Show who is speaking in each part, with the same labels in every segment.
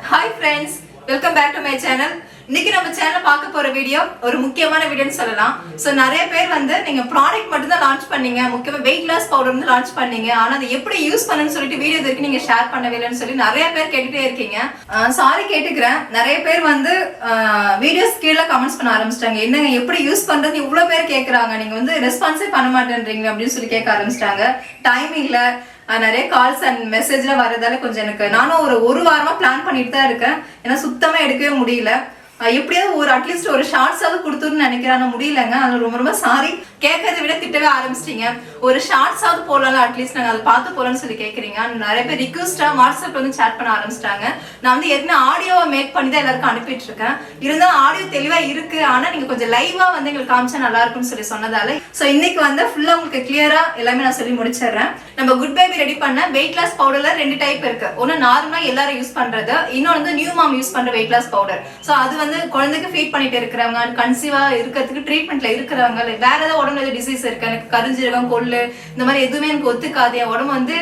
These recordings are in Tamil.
Speaker 1: Hi friends, welcome back to my channel. இன்னைக்கு நம்ம சேனல்ல பார்க்க போற வீடியோ ஒரு முக்கியமான வீடியோன்னு சொல்லலாம். சோ நிறைய பேர் வந்து நீங்க ப்ராடக்ட் மட்டும் தான் லான்ச் பண்ணீங்க, முக்கியமா weight loss powder வந்து லான்ச் பண்ணீங்க. ஆனா அது எப்படி யூஸ் பண்ணனும்னு சொல்லிட்டு வீடியோ இதுக்கு நீங்க ஷேர் பண்ணவே இல்லன்னு சொல்லி நிறைய பேர் கேட்டுட்டே இருக்கீங்க. சாரி கேட்டுக்கிறேன். நிறைய பேர் வந்து வீடியோஸ் கீழ கமெண்ட்ஸ் பண்ண ஆரம்பிச்சிட்டாங்க. என்னங்க எப்படி யூஸ் பண்றது இவ்வளவு பேர் கேக்குறாங்க. நீங்க வந்து ரெஸ்பான்ஸே பண்ண மாட்டேன்றீங்க அப்படினு சொல்லி கேட்க ஆரம்பிச்சிட்டாங்க. டைம் இல்ல. நிறைய கால்ஸ் அண்ட் மெசேஜ்ல வரதால கொஞ்சம் எனக்கு நானும் ஒரு வாரமா பிளான் பண்ணிட்டு தான் இருக்கேன். ஏன்னா சுத்தமா எடுக்கவே முடியல. எப்படியாவது ஒரு அட்லீஸ்ட் ஒரு ஷார்ட்ஸாவது கொடுத்துருன்னு நினைக்கிறேன். முடியலங்க. அது ரொம்ப ரொம்ப சாரி. கேட்கறதை விட திட்டவே ஆரம்பிச்சிட்டீங்க. ஒரு ஷார்ட்ஸாவது போடலாம், அட்லீஸ்ட் நாங்கள் அதை பார்த்து போறோம்னு சொல்லி கேட்குறீங்க. நிறைய பேர் ரிக்வஸ்டா வாட்ஸ்அப்ல வந்து சேட் பண்ண ஆரம்பிச்சிட்டாங்க. நான் வந்து ஏற்கனவே ஆடியோவை மேக் பண்ணி தான் எல்லாருக்கும் அனுப்பிட்டு இருக்கேன். இருந்தாலும் ஆடியோ தெளிவா இருக்கு, ஆனா நீங்க கொஞ்சம் லைவா வந்து எங்களுக்கு காமிச்சா நல்லா இருக்கும்னு சொல்லி சொன்னதால ஸோ இன்னைக்கு வந்து ஃபுல்லா உங்களுக்கு கிளியரா எல்லாமே நான் சொல்லி முடிச்சிடுறேன். நம்ம குட் பேபி ரெடி பண்ண வெயிட் லாஸ் பவுடர்ல 2 டைப் இருக்கு. ஒன்னு நார்மலா எல்லாரும் யூஸ் பண்றது, இன்னொன்று வந்து நியூ மாம் யூஸ் பண்ற வெயிட் லாஸ் பவுடர். ஸோ அது வந்து குழந்தைக்கு ஃபீட் பண்ணிட்டு இருக்கிறவங்க, கன்சீவா இருக்கிறதுக்கு ட்ரீட்மெண்ட்ல இருக்கிறவங்க, வேற ஏதாவது உடம்புல டிசீஸ் இருக்கு, எனக்கு கருஞ்சீரகம் கொள்ளு இந்த மாதிரி எதுவுமே எனக்கு ஒத்துக்காது, என் உடம்பு வந்து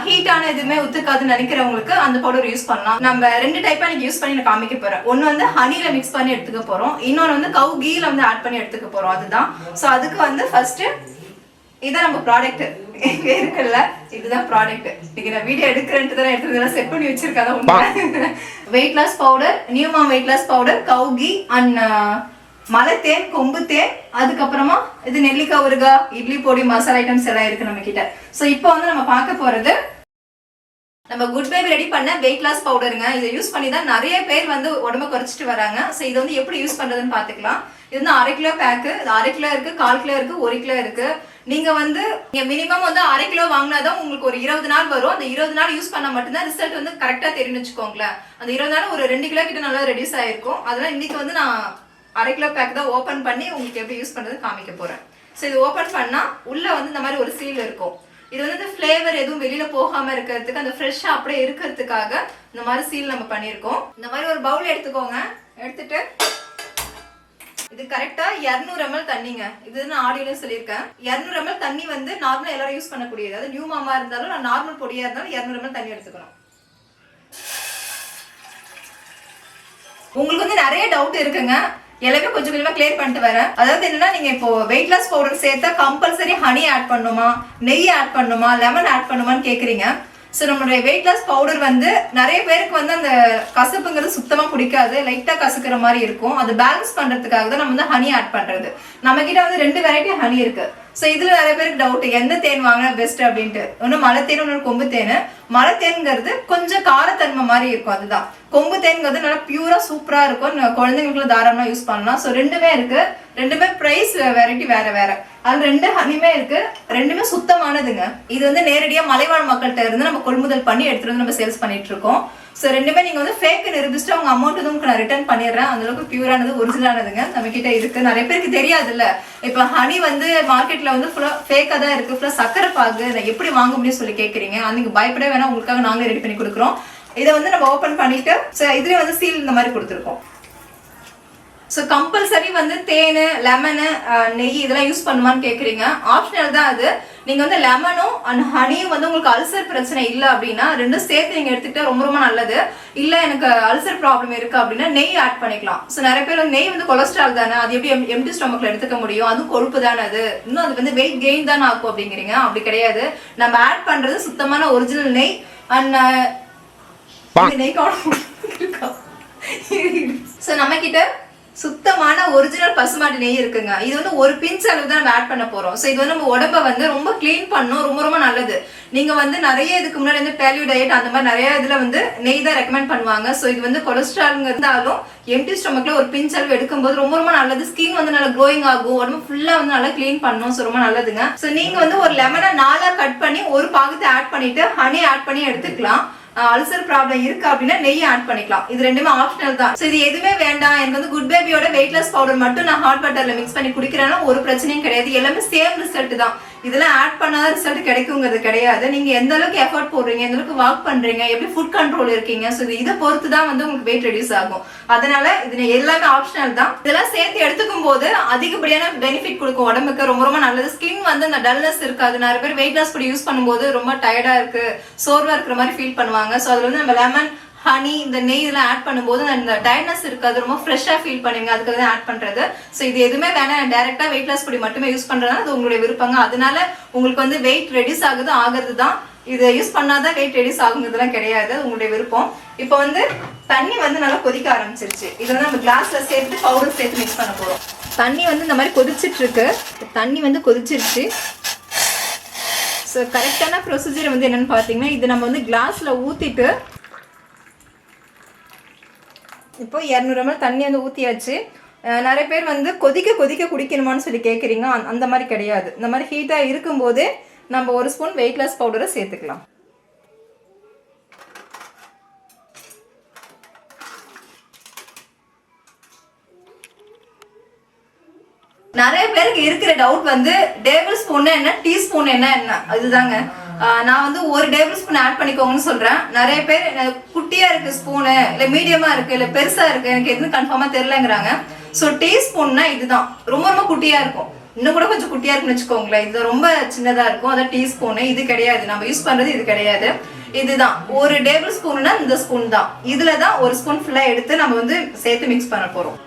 Speaker 1: ஹீட்டான எதுவுமே ஒத்துக்காதுன்னு நினைக்கிறவங்களுக்கு அந்த பவுடர் யூஸ் பண்ணலாம். நம்ம 2 டைப்பா எனக்கு யூஸ் பண்ணி நான் காமிக்க போறேன். ஒன்னு வந்து ஹனில மிக்ஸ் பண்ணி எடுத்துக்க போறோம், இன்னொன்னு வந்து கவு கீல வந்து ஆட் பண்ணி எடுத்துக்க போறோம். அதுதான். ஸோ அதுக்கு வந்து ஃபர்ஸ்ட் இதான் நம்ம ப்ராடக்ட் இங்க இருக்குல்ல, இதுதான் ப்ராடக்ட். இன்னைக்கு நான் வீடியோ எடுக்கிறேன்ட்டு தான் எடுத்துக்கலாம் செட் பண்ணி வச்சிருக்காங்க. Weight loss powder, new mom weight loss powder, கவுகி அண்ட் மலைத்தேன், கொம்பு தேன், அதுக்கப்புறமா இது நெல்லிக்காய் ஊறுகாய், இட்லி பொடி, மசாலா ஐட்டம்ஸ் எல்லாம் இருக்கு நம்ம கிட்ட. ஸோ இப்போ வந்து நம்ம பார்க்க போறது நம்ம குட் பேபி ரெடி பண்ண வெயிட் லாஸ் பவுடருங்க. இதை யூஸ் பண்ணி தான் நிறைய பேர் வந்து உடம்பு குறைச்சிட்டு வராங்க. ஸோ இதை வந்து எப்படி யூஸ் பண்றதுன்னு பாத்துக்கலாம். இது வந்து 1/2 கிலோ பேக்கு. இது 1/2 கிலோ இருக்கு, 1/4 கிலோ இருக்கு, 1 கிலோ இருக்கு. நீங்க வந்து மினிமம் வந்து 1/2 கிலோ வாங்கினாதான் உங்களுக்கு ஒரு 20 நாள் வரும். அந்த 20 நாள் யூஸ் பண்ணா மட்டும்தான் ரிசல்ட் வந்து கரெக்டா தெரியும் வச்சுக்கோங்களேன். அந்த 20 நாள் ஒரு 2 கிலோ கிட்ட நல்லா ரெடியூஸ் ஆயிருக்கும். அதெல்லாம் இன்னைக்கு வந்து நான் 1/2 கிலோ பேக் தான் ஓபன் பண்ணி உங்களுக்கு எப்படி யூஸ் பண்றது காமிக்க போறேன். ஸோ இது ஓபன் பண்ணா உள்ள வந்து இந்த மாதிரி ஒரு சீல் இருக்கும். இது வந்து ஃபிளேவர் எதுவும் வெளியில போகாம இருக்கிறதுக்கு, அந்த ஃப்ரெஷ்ஷா அப்படியே இருக்கிறதுக்காக இந்த மாதிரி சீல் நம்ம பண்ணிருக்கோம். இந்த மாதிரி ஒரு பவுல் எடுத்துக்கோங்க. எடுத்துட்டு இது கரெக்டா 200 ml தண்ணிங்க. இது நான் ஆடியோல சொல்லியிருக்கேன். 200 ml தண்ணி வந்து நார்மலா எல்லாரும் யூஸ் பண்ணக்கூடியது. அதாவது நியூ மாமா இருந்தாலும் நான் நார்மல் பொடியா இருந்தாலும் 200 ml தண்ணி எடுத்துக்கணும். உங்களுக்கு வந்து நிறைய டவுட் இருக்குங்க, எல்லாமே கொஞ்சம் கொஞ்சமா கிளியர் பண்ணிட்டு வரேன். அதாவது என்னன்னா, நீங்க இப்போ வெயிட் லாஸ் பவுடர் சேர்த்தா கம்பல்சரி ஹனி ஆட் பண்ணுமா, நெய் ஆட் பண்ணுமா, லெமன் ஆட் பண்ணுமான்னு கேக்குறீங்க. ஸோ நம்மளுடைய வெயிட் லாஸ் பவுடர் வந்து நிறைய பேருக்கு வந்து அந்த கசப்புங்கிறது சுத்தமா பிடிக்காது, லைட்டா கசக்குற மாதிரி இருக்கும். அது பேலன்ஸ் பண்றதுக்காக தான் நம்ம வந்து ஹனி ஆட் பண்றது. நம்ம கிட்ட வந்து 2 வெரைட்டி ஹனி இருக்கு. ஸோ இதுல நிறைய பேருக்கு டவுட், எந்த தேன் வாங்கினா பெஸ்ட் அப்படின்ட்டு. ஒன்னு மலை தேன், ஒன்னு கொம்பு தேன். மலை தேன்ங்கிறது கொஞ்சம் காரத்தன்மை மாதிரி இருக்கும், அதுதான். கொம்பு தேன்ங்கிறது நல்லா பியூரா சூப்பரா இருக்கும், குழந்தைங்களுக்கு தாராளமா யூஸ் பண்ணலாம். ஸோ ரெண்டுமே இருக்கு. ரெண்டுமே பிரைஸ் வெரைட்டி வேற வேற. அது 2 ஹனிமே இருக்கு. ரெண்டுமே சுத்தமானதுங்க. இது வந்து நேரடியா மலைவாழ் மக்கள்கிட்ட இருந்து நம்ம கொள்முதல் பண்ணி எடுத்துட்டு வந்து நம்ம சேல்ஸ் பண்ணிட்டு இருக்கோம். ஸோ ரெண்டுமே நீங்க வந்து ஃபேக் நிரூபிச்சுட்டு உங்க அமௌண்ட் வந்து உங்களுக்கு நான் ரிட்டர்ன் பண்ணிடுறேன். அந்த அளவுக்கு பியூரானது, ஒரிஜினலானதுங்க நம்ம கிட்ட இருக்கு. நிறைய பேருக்கு தெரியாது இல்ல, இப்ப ஹனி வந்து மார்க்கெட்ல வந்து ஃபுல்லா ஃபேக்கா தான் இருக்கு, ஃபுல்லா சக்கரை பாகு, எப்படி வாங்க முடியும்னு சொல்லி கேக்குறீங்க. நீங்க பயப்படவே வேணா, உங்களுக்காக நாங்களே ரெடி பண்ணி கொடுக்குறோம். இதை வந்து நம்ம ஓபன் பண்ணிட்டு இதுலயே வந்து சீல் இந்த மாதிரி கொடுத்துருக்கோம். ஸோ கம்பல்சரி வந்து தேன், லெமனு, நெய் இதெல்லாம் யூஸ் பண்ணுவான்னு கேட்குறீங்க. ஆப்ஷனல் தான் அது. நீங்கள் வந்து லெமனும் அண்ட் ஹனியும் வந்து உங்களுக்கு அல்சர் பிரச்சனை இல்லை அப்படின்னா 2 சேர்த்து நீங்கள் எடுத்துக்கிட்டா ரொம்ப ரொம்ப நல்லது. இல்லை எனக்கு அல்சர் ப்ராப்ளம் இருக்குது அப்படின்னா நெய் ஆட் பண்ணிக்கலாம். ஸோ நிறைய பேர் வந்து நெய் வந்து கொலஸ்ட்ரால் தானே, அது எப்படி எம்டி ஸ்டொமக்கில் எடுத்துக்க முடியும், அதுவும் கொழுப்பு தானே, அது இன்னும் அது வந்து வெயிட் கெயின் தானே ஆகும் அப்படிங்கிறீங்க. அப்படி கிடையாது. நம்ம ஆட் பண்ணுறது சுத்தமான ஒரிஜினல் நெய். அண்ட் நெய் இருக்கா. ஸோ நம்ம கிட்ட சுத்தமான ஒரிஜினல் பசுமாட்டு நெய் இருக்குங்க. இது வந்து ஒரு பிஞ்ச் அளவு தான் நம்ம ஆட் பண்ண போறோம். ஸோ இது வந்து நம்ம உடம்ப வந்து ரொம்ப கிளீன் பண்ணும், ரொம்ப ரொம்ப நல்லது. நீங்க வந்து நிறைய இதுக்கு முன்னாடி வந்து பேலியோ டயட் அந்த மாதிரி நிறைய இதுல வந்து நெய் தான் ரெக்கமெண்ட் பண்ணுவாங்க. ஸோ இது வந்து கொலஸ்ட்ரால் இருந்தாலும் எம்டி ஸ்டொமக்ல ஒரு பிஞ்ச் அளவு எடுக்கும்போது ரொம்ப ரொம்ப நல்லது. ஸ்கின் வந்து நல்லா க்ளோயிங் ஆகும், உடம்பு ஃபுல்லா வந்து நல்லா கிளீன் பண்ணும். ஸோ ரொம்ப நல்லதுங்க. ஸோ நீங்க வந்து ஒரு லெமனை 4 கட் பண்ணி ஒரு பாகத்தை ஆட் பண்ணிட்டு ஹனி ஆட் பண்ணி எடுத்துக்கலாம். அல்சர் ப்ராப்ளம் இருக்கு அப்படின்னா நெய் ஆட் பண்ணிக்கலாம். இது ரெண்டுமே ஆப்ஷனல் தான். ஸோ இது எதுவுமே வேண்டாம், எனக்கு வந்து குட் பேபியோட வெயிட் லாஸ் பவுடர் மட்டும் நான் ஹாட் வாட்டர்ல மிக்ஸ் பண்ணி குடிக்கிறேன்னா ஒரு பிரச்சனையும் கிடையாது. எல்லாமே சேம் ரிசல்ட் தான். இதெல்லாம் ஆட் பண்ணாத ரிசல்ட் கிடைக்குங்கிறது கிடையாது. நீங்க எந்த அளவுக்கு எஃபர்ட் போடுறீங்க, எந்த அளவுக்கு வாக் பண்றீங்க, எப்படி ஃபுட் கண்ட்ரோல் இருக்கீங்க, ஸோ இதை பொறுத்து தான் வந்து உங்களுக்கு வெயிட் ரெடியூஸ் ஆகும். அதனால இது எல்லாமே ஆப்ஷனல் தான். இதெல்லாம் சேர்த்து எடுத்துக்கும் போது அதிகப்படியான பெனிஃபிட் கொடுக்கும் உடம்புக்கு, ரொம்ப ரொம்ப நல்லது. ஸ்கின் வந்து அந்த டல்னஸ் இருக்காது. நிறைய பேர் வெயிட் லாஸ் கூட யூஸ் பண்ணும்போது ரொம்ப டயர்டா இருக்கு, சோர்வா இருக்கிற மாதிரி ஃபீல் பண்ணுவாங்க. ஸோ அதுல வந்து நம்ம லெமன் ஹனி இந்த நெய் இதெல்லாம் ஆட் பண்ணும்போது அந்த டயர்ட்னஸ் இருக்காது, ரொம்ப ஃப்ரெஷ்ஷாக ஃபீல் பண்ணுவீங்க. அதுக்காக தான் ஆட் பண்ணுறது. ஸோ இது எதுவுமே வேணாம், டேரெக்டாக வெயிட் லாஸ் பொடி மட்டுமே யூஸ் பண்ணுறதுனால அது உங்களுடைய விருப்பங்க. அதனால உங்களுக்கு வந்து வெயிட் ரெடியூஸ் ஆகுறது தான். இதை யூஸ் பண்ணாதான் வெயிட் ரெடியூஸ் ஆகுங்கிறதுலாம் கிடையாது, உங்களுடைய விருப்பம். இப்போ வந்து தண்ணி வந்து நல்லா கொதிக்க ஆரம்பிச்சிருச்சு. இதை வந்து நம்ம கிளாஸ்ல சேர்த்து பவுடர் சேர்த்து மிக்ஸ் பண்ண போகிறோம். தண்ணி வந்து இந்த மாதிரி கொதிச்சிட்டு இருக்கு. தண்ணி வந்து கொதிச்சிருச்சு. ஸோ கரெக்டான ப்ரொசீஜர் வந்து என்னென்னு பார்த்தீங்கன்னா, இது நம்ம வந்து கிளாஸில் ஊற்றிட்டு இப்போ 200 ml தண்ணி வந்து ஊற்றியாச்சு. நிறைய பேர் வந்து கொதிக்க கொதிக்க குடிக்கணுமான்னு சொல்லி கேட்குறீங்க. அந்த மாதிரி கிடையாது. இந்த மாதிரி ஹீட்டாக இருக்கும்போதே நம்ம 1 ஸ்பூன் வெயிட் லாஸ் பவுடரை சேர்த்துக்கலாம். நிறைய பேருக்கு இருக்கிற டவுட் வந்து டேபிள் ஸ்பூன் என்ன, டீஸ்பூன் என்ன அதுதாங்க. நான் வந்து 1 டேபிள் ஸ்பூன் ஆட் பண்ணிக்கோங்கன்னு சொல்றேன். நிறைய பேர் குட்டியா இருக்கு ஸ்பூனு, இல்லை மீடியமா இருக்கு, இல்லை பெருசா இருக்கு, எனக்கு எதுவும் கன்ஃபார்மா தெரியலங்கிறாங்க. ஸோ டீஸ்பூன்னா இதுதான், ரொம்ப ரொம்ப குட்டியா இருக்கும். இன்னும் கூட கொஞ்சம் குட்டியா இருக்குன்னு வச்சுக்கோங்களேன். இது ரொம்ப சின்னதா இருக்கும், அதான் டீஸ்பூனு. இது கிடையாது, நம்ம யூஸ் பண்றது இது கிடையாது. இதுதான் 1 டேபிள் ஸ்பூன்னா இந்த ஸ்பூன் தான். இதுல தான் 1 ஸ்பூன் ஃபுல்லா எடுத்து நம்ம வந்து சேர்த்து மிக்ஸ் பண்ண போறோம்.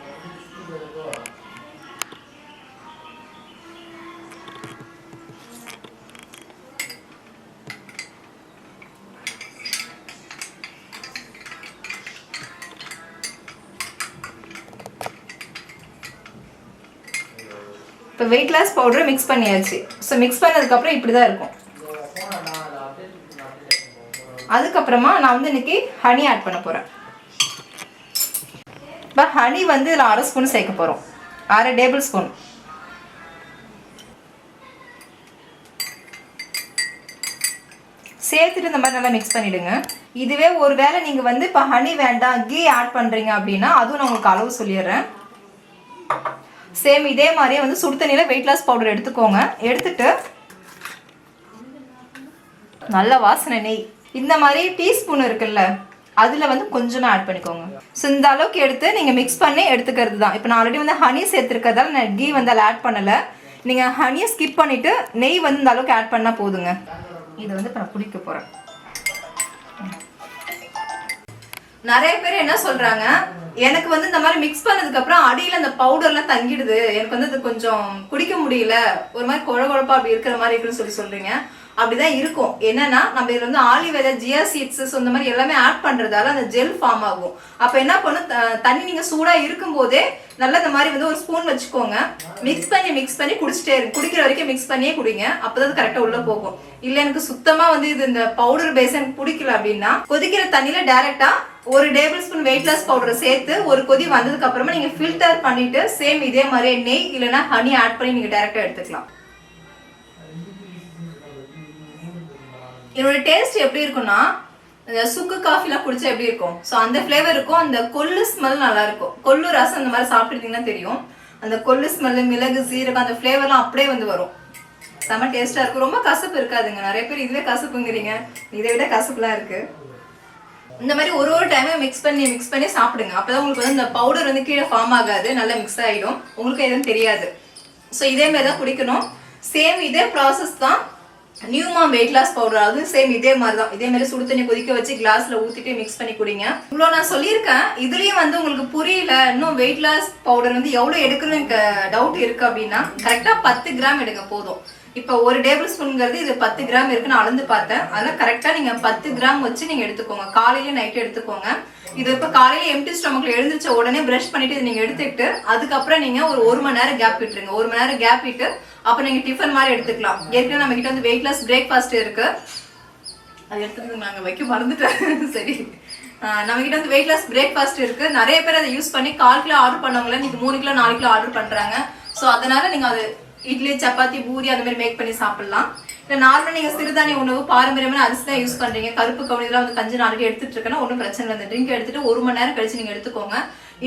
Speaker 1: இப்போ வெயிட் லாஸ் பவுடரை மிக்ஸ் பண்ணியாச்சு. ஸோ மிக்ஸ் பண்ணதுக்கப்புறம் இப்படி தான் இருக்கும். அதுக்கப்புறமா நான் வந்து இன்னைக்கு ஹனி ஆட் பண்ண போகிறேன். இப்போ ஹனி வந்து இதில் 1/2 ஸ்பூன் சேர்க்க போகிறோம். 1/2 டேபிள் ஸ்பூன். சேர்த்துட்டு இந்த மாதிரி நல்லா மிக்ஸ் பண்ணிவிடுங்க. இதுவே ஒரு வேளை நீங்கள் வந்து இப்போ ஹனி வேண்டாம் கீ ஆட் பண்ணுறீங்க அப்படின்னா அதுவும் நான் உங்களுக்கு அளவு சொல்லிடுறேன். சேம் இதே மாதிரியே வந்து சுடு தண்ணியில் வெயிட் லாஸ் பவுடர் எடுத்துக்கோங்க. எடுத்துட்டு நல்ல வாசனை நெய் இந்த மாதிரி டீஸ்பூன் இருக்குல்ல, அதில் வந்து கொஞ்சமாக ஆட் பண்ணிக்கோங்க. ஸோ இந்த அளவுக்கு எடுத்து நீங்கள் மிக்ஸ் பண்ணி எடுத்துக்கிறது தான். இப்போ நான் ஆல்ரெடி வந்து ஹனி சேர்த்துருக்கிறதால நான் கீ வந்து அதில் ஆட் பண்ணலை. நீங்கள் ஹனியை ஸ்கிப் பண்ணிவிட்டு நெய் வந்து இந்த அளவுக்கு ஆட் பண்ணால் போதுங்க. இதை வந்து இப்போ நான் குடிக்க போகிறேன். நிறைய பேர் என்ன சொல்றாங்க, எனக்கு வந்து இந்த மாதிரி மிக்ஸ் பண்ணதுக்கு அப்புறம் அடியில அந்த பவுடர்லாம் தங்கிடுது, எனக்கு வந்து அது கொஞ்சம் குடிக்க முடியல, ஒரு மாதிரி குழகுழப்பா அப்படி இருக்கிற மாதிரி இருக்குன்னு சொல்றீங்க. அப்படிதான் இருக்கும். என்னன்னா நம்ம இதுல வந்து ஆலிவ் விதை, ஜியா சீட்ஸ் இந்த மாதிரி எல்லாமே ஆட் பண்றதால அந்த ஜெல் ஃபார்ம் ஆகும். அப்ப என்ன பண்ணும், தண்ணி நீங்க சூடா இருக்கும் போதே நல்லா இந்த மாதிரி வந்து ஒரு ஸ்பூன் வச்சுக்கோங்க. மிக்ஸ் பண்ணி குடிச்சிட்டே இருக்கு. குடிக்கிற வரைக்கும் மிக்ஸ் பண்ணியே குடிங்க. அப்பதான் கரெக்டா உள்ள போகும். இல்ல எனக்கு சுத்தமா வந்து இது இந்த பவுடர் பேஸ் எனக்கு பிடிக்கல அப்படின்னா கொதிக்கிற தண்ணியில டைரக்டா 1 டேபிள் ஸ்பூன் வெயிட் லாஸ் பவுடரை சேர்த்து ஒரு கொதி வந்ததுக்கு அப்புறமா நீங்க ஃபில்டர் பண்ணிட்டு சேம் இதே மாதிரி நெய் இல்லைன்னா ஹனி ஆட் பண்ணி நீங்க டைரக்டா எடுத்துக்கலாம். இதோட டேஸ்ட் எப்படி இருக்கும்னா, சுக்கு காஃபிலாம் குடிச்சா எப்படி இருக்கும், ஸோ அந்த ஃப்ளேவர் இருக்கும். அந்த கொள்ளு ஸ்மெல் நல்லா இருக்கும். கொள்ளு ரசம் அந்த மாதிரி சாப்பிட்டுருந்தீங்கன்னா தெரியும். அந்த கொள்ளு ஸ்மெல்லு, மிளகு, சீரகம் அந்த ஃப்ளேவர்லாம் அப்படியே வந்து வரும். செம்ம டேஸ்டா இருக்கும். ரொம்ப கசப்பு இருக்காதுங்க. நிறைய பேர் இதுவே கசப்புங்கிறீங்க, இதை விட கசப்புலாம் இருக்கு. இந்த மாதிரி ஒரு டைமும் மிக்ஸ் பண்ணி சாப்பிடுங்க. அப்பதான் உங்களுக்கு வந்து இந்த பவுடர் வந்து கீழே ஃபார்ம் ஆகாது, நல்லா மிக்ஸ் ஆகிடும், உங்களுக்கு எதுவும் தெரியாது. ஸோ இதே மாதிரி தான் குடிக்கணும். சேம் இதே ப்ராசஸ் தான் நியூமாம் வெயிட் லாஸ் பவுடர். அது சேம் இதே மாதிரி தான். இதே மாதிரி சுடு தண்ணி கொதிக்க வச்சு கிளாஸ்ல ஊத்திட்டு மிக்ஸ் பண்ணி குடிங்க. இவ்வளோ நான் சொல்லியிருக்கேன். இதுலயும் வந்து உங்களுக்கு புரியல, இன்னும் வெயிட் லாஸ் பவுடர் வந்து எவ்வளவு எடுக்கணும்னு எனக்கு டவுட் இருக்கு அப்படின்னா கரெக்டா 10 கிராம் எடுங்க போதும். இப்போ 1 டேபிள் ஸ்பூன்ங்கிறது இது 10 கிராம் இருக்குன்னு அளந்து பார்த்தேன். அதெல்லாம் கரெக்டா நீங்க 10 கிராம் வச்சு நீங்க எடுத்துக்கோங்க. காலையில நைட்டு எடுத்துக்கோங்க. இது இப்போ காலையில எம்டி ஸ்டொமக்ல எழுந்திரிச்ச உடனே பிரஷ் பண்ணிட்டு இதை நீங்க எடுத்துக்கிட்டு அதுக்கப்புறம் நீங்க ஒரு 1 மணி நேரம் கேப் விட்டுருங்க. 1 மணி நேரம் கேப் விட்டு அப்ப நீங்க டிஃபன் மாதிரி எடுத்துக்கலாம். ஏற்கனவே நம்ம கிட்ட வந்து வெயிட் லாஸ் பிரேக்ஃபாஸ்ட் இருக்கு, அது எடுத்துட்டு நாங்க வைக்க மறந்துட்டேன். சரி, நம்ம கிட்ட வந்து வெயிட் லாஸ் பிரேக்ஃபாஸ்ட் இருக்கு. நிறைய பேர் அதை யூஸ் பண்ணி 1/4 கிலோ ஆர்டர் பண்ணவங்கள நீங்க 3 கிலோ 4 கிலோ ஆர்டர் பண்றாங்க. ஸோ அதனால நீங்க அது இட்லி, சப்பாத்தி, பூரி அந்த மாதிரி மேக் பண்ணி சாப்பிடலாம். இல்லை நார்மலாக நீங்கள் சிறுதானிய உணவு பாரம்பரியமான அரிசி தான் யூஸ் பண்ணுறீங்க, கருப்பு கவுனி இதெல்லாம் வந்து கஞ்சி நாளைக்கு எடுத்துட்டு இருக்கேன்னா ஒன்றும் பிரச்சனை இல்லை. அந்த ட்ரிங்க் எடுத்துட்டு 1 மணி நேரம் கழிச்சு நீங்கள் எடுத்துக்கோங்க.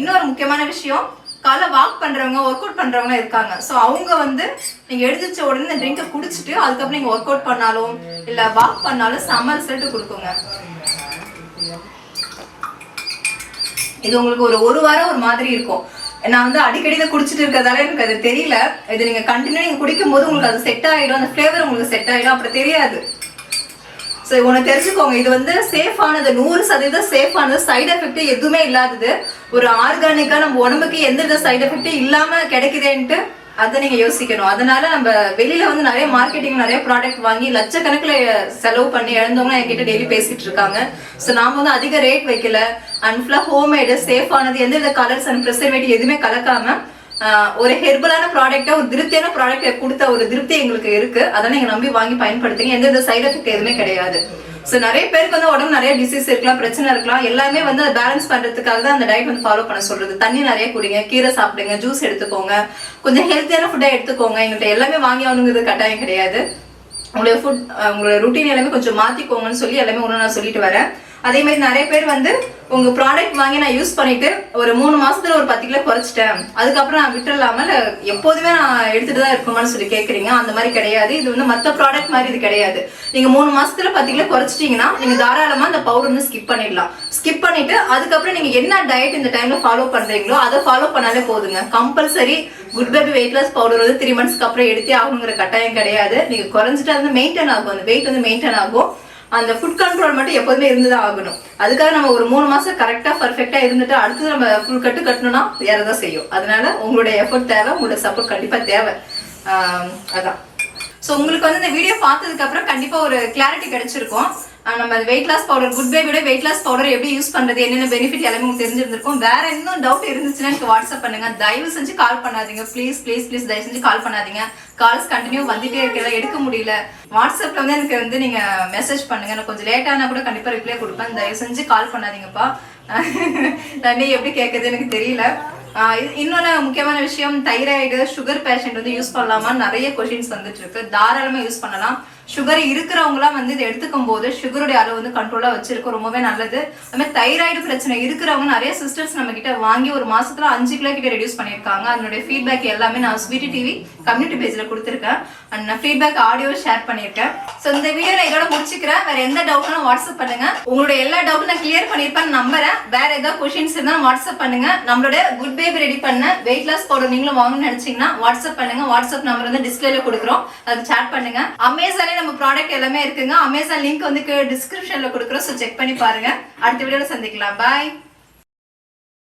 Speaker 1: இன்னொரு முக்கியமான விஷயம், காலை வாக் பண்றவங்க, ஒர்க் அவுட் பண்றவங்க இருக்காங்க. ஸோ அவங்க வந்து நீங்க எடுத்துச்ச உடனே இந்த ட்ரிங்கை குடிச்சிட்டு அதுக்கப்புறம் நீங்க ஒர்க் அவுட் பண்ணாலும் இல்ல வாக் பண்ணாலும் செம்ம ரிசல்ட் கொடுக்குங்க. இது உங்களுக்கு ஒரு வாரம் ஒரு மாதிரி இருக்கும். நான் வந்து அடிக்கடி இதை குடிச்சிட்டு இருக்கிறதால எனக்கு அது தெரியல. இது நீங்க கண்டினியூ நீங்க குடிக்கும் போது உங்களுக்கு அது செட் ஆயிடும், அந்த ஃபிளேவர் உங்களுக்கு செட் ஆயிடும், அப்புறம் தெரியாது. ஸோ உனக்கு தெரிஞ்சுக்கோங்க, இது வந்து சேஃபானது, 100% சேஃபானது, சைடு எஃபெக்ட் எதுவுமே இல்லாதது, ஒரு ஆர்கானிக்கா நம்ம உடம்புக்கு எந்தவித சைடு எஃபெக்டும் இல்லாம கிடைக்குதேன்ட்டு அதை நீங்க யோசிக்கணும். அதனால நம்ம வெளியில வந்து நிறைய மார்க்கெட்டிங் நிறைய ப்ராடக்ட் வாங்கி லட்சக்கணக்கில் செலவு பண்ணி இழந்தவங்க என்கிட்ட டெய்லி பேசிட்டு இருக்காங்க. ஸோ நாம வந்து அதிக ரேட் வைக்கல, அண்ட் ஃபுல்லா ஹோம்மேடு சேஃபானது, எந்தவித கலர்ஸ் அண்ட் ப்ரிசர்வேட்டிவ் எதுவுமே கலக்காம ஒரு ஹெர்பலான ப்ராடக்டா, ஒரு திருப்தியான ப்ராடக்ட் கொடுத்த ஒரு திருப்தி எங்களுக்கு இருக்கு. அதெல்லாம் நீங்க நம்பி வாங்கி பயன்படுத்துங்க. எந்தவித சைடு எஃபெக்ட் எதுவுமே கிடையாது. ஸோ நிறைய பேருக்கு வந்து உடம்பு நிறைய டிசீஸ் இருக்கலாம், பிரச்சனை இருக்கலாம். எல்லாமே வந்து அதை பேலன்ஸ் பண்றதுக்காக தான் அந்த டயட் வந்து ஃபாலோ பண்ண சொல்றது. தண்ணி நிறைய குடிங்க, கீரை சாப்பிடுங்க, ஜூஸ் எடுத்துக்கோங்க, கொஞ்சம் ஹெல்த்தியான ஃபுட்டா எடுத்துக்கோங்க. எங்கள்கிட்ட எல்லாமே வாங்கி ஆகணுங்கிறது கட்டாயம் கிடையாது. உங்களுடைய ஃபுட், உங்களோட ருட்டீன் எல்லாமே கொஞ்சம் மாத்திக்கோங்கன்னு சொல்லி எல்லாமே ஒன்று நான் சொல்லிட்டு வரேன். அதே மாதிரி நிறைய பேர் வந்து உங்க ப்ராடக்ட் வாங்கி நான் யூஸ் பண்ணிட்டு ஒரு 3 மாசத்துல ஒரு 10 கிலோ குறைச்சிட்டேன், அதுக்கப்புறம் நான் விட்டுலாம எப்போதுமே நான் எடுத்துட்டு தான் இருக்குமான்னு சொல்லி கேட்குறீங்க. அந்த மாதிரி கிடையாது. இது வந்து மற்ற ப்ராடக்ட் மாதிரி இது கிடையாது. நீங்க 3 மாசத்துல 10 கிலோ குறைச்சிட்டீங்கன்னா நீங்க தாராளமா அந்த பவுடர் வந்து ஸ்கிப் பண்ணிடலாம். ஸ்கிப் பண்ணிட்டு அதுக்கப்புறம் நீங்க என்ன டயட் இந்த டைம்ல ஃபாலோ பண்றீங்களோ அதை ஃபாலோ பண்ணாலே போதுங்க. Compulsory good baby weight loss powder வந்து 3 மந்த்ஸ்க்கு அப்புறம் எடுத்தே ஆகணுங்கிற கட்டாயம் கிடையாது. நீங்க குறைஞ்சிட்டு அது மெயின்டைன் ஆகும், அந்த வெயிட் வந்து மெயின்டைன் ஆகும். அந்த ஃபுட் கண்ட்ரோல் மட்டும் எப்போதுமே இருந்துதான் ஆகணும். அதுக்காக நம்ம ஒரு 3 மாசம் கரெக்டா பர்ஃபெக்டா இருந்துட்டு அடுத்து நம்ம ஃபுல் கட்டணும்னா ஏறதான் செய்யும். அதனால உங்களுடைய எஃபர்ட் தேவை, உங்களுடைய சப்போர்ட் கண்டிப்பா தேவை. அதான். ஸோ உங்களுக்கு வந்து இந்த வீடியோ பார்த்ததுக்கு அப்புறம் கண்டிப்பா ஒரு கிளாரிட்டி கிடைச்சிருக்கும். நம்ம வெயிட் லாஸ் பவுடர், குட் பேபியோட வெயிட் லாஸ் பவுடர் எப்படி யூஸ் பண்றது, என்னென்ன பெனிஃபிட் எல்லாமே உங்களுக்கு தெரிஞ்சிருந்திருக்கும். வேற இன்னும் டவுட் இருந்துச்சுன்னா எனக்கு வாட்ஸ்அப் பண்ணுங்க. தயவு செஞ்சு கால் பண்ணாதீங்க, ப்ளீஸ் ப்ளீஸ் ப்ளீஸ் தயவு செஞ்சு கால் பண்ணாதீங்க. கால்ஸ் கண்டினியூ வந்துட்டே இருக்கிறத எடுக்க முடியல. வாட்ஸ்அப்ல வந்து எனக்கு வந்து நீங்க மெசேஜ் பண்ணுங்க, நான் கொஞ்சம் லேட்டானா கூட கண்டிப்பா ரிப்ளை கொடுப்பேன். தயவு செஞ்சு கால் பண்ணாதீங்கப்பா. தண்ணி எப்படி கேட்குறது எனக்கு தெரியல. இன்னொன்று முக்கியமான விஷயம், தைராய்டு சுகர் பேஷண்ட் வந்து யூஸ் பண்ணலாமான்னு நிறைய கொஸ்டின்ஸ் வந்துட்டு இருக்கு. தாராளமா யூஸ் பண்ணலாம். சுகர் இருக்கிறவங்களாம் வந்து இதை எடுத்துக்கும் போது சுகருடைய அளவு வந்து கண்ட்ரோலா வச்சிருக்கும், ரொம்பவே நல்லது. அது மாதிரி தைராய்டு பிரச்சனை இருக்கிறவங்க நிறைய சிஸ்டர்ஸ் நம்ம கிட்ட வாங்கி ஒரு மாசத்துல 5 கிலோ கிட்ட ரெடியூஸ் பண்ணியிருக்காங்க. அதனுடைய ஃபீட்பேக் எல்லாமே நான் ஸ்வீட்டி டிவி கம்யூனிட்டி பேஜ்ல கொடுத்துருக்கேன். அண்ட் நான் ஃபீட்பேக் ஆடியோ ஷேர் பண்ணியிருக்கேன். ஸோ இந்த வீடியோ நான் இதோட முடிச்சுக்கிறேன். வேற எந்த டவுட்னாலும் வாட்ஸ்அப் பண்ணுங்க. உங்களுடைய எல்லா டவுட்டும் நான் கிளியர் பண்ணியிருப்பேன் நம்புறேன். வேற ஏதாவது கொஸ்டின்ஸ் இருந்தாலும் வாட்ஸ்அப் பண்ணுங்க. நம்மளோட குட் பேபி ரெடி பண்ண வெயிட் லாஸ் பவுடர் நீங்களும் வாங்கணும்னு நினைச்சீங்கன்னா வாட்ஸ்அப் பண்ணுங்க. வாட்ஸ்அப் நம்பர் வந்து டிஸ்பிளேல கொடுக்குறோம், அதுக்கு சாட் பண்ணுங்க. அமேசான்ல நம்ம ப்ராடக்ட் எல்லாமே இருக்குங்க. அமேசான் லிங்க் வந்து டிஸ்கிரிப்ஷன்ல கொடுக்குறோம், ஸோ செக் பண்ணி பாருங்க. அடுத்த வீடியோல சந்திக்கலாம். பாய்.